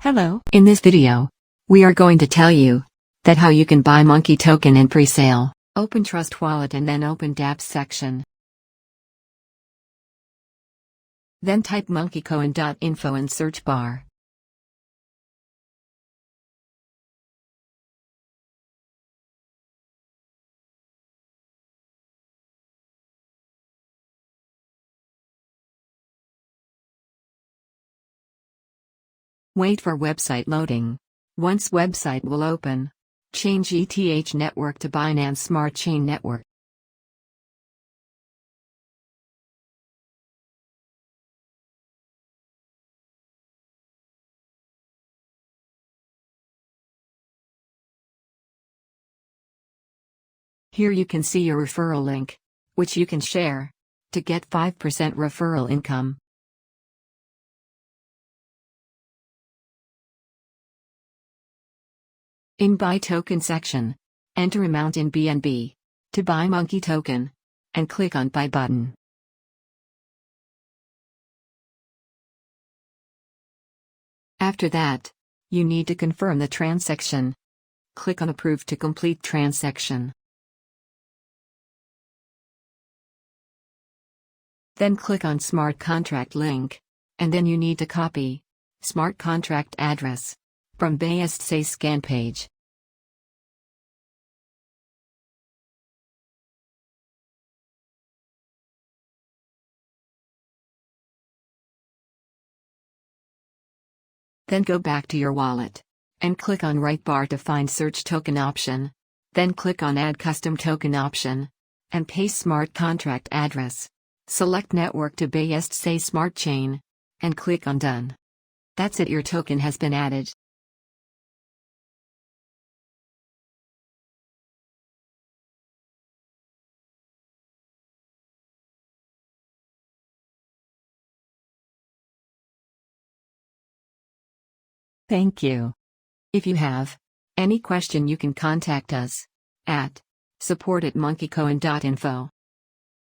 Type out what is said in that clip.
Hello. In this video, we are going to tell you that how you can buy Monkey token in Presale. Open TrustWallet and then open dApps section. Then type monkeycoin.info in search bar. Wait for website loading. Once website will open, change ETH network to Binance Smart Chain Network. Here you can see your referral link, which you can share to get 5% referral income. In Buy Token section, enter amount in BNB to buy Monkey token, and click on Buy button. After that, you need to confirm the transaction. Click on Approve to complete transaction. Then click on Smart Contract link, and then you need to copy Smart Contract address from BSC scan page. Then go back to your wallet and click on right bar to find search token option. Then click on add custom token option and paste smart contract address. Select network to BSC smart chain and click on done. That's it, your token has been added. Thank you. If you have any question, you can contact us at support@monkeycoin.info.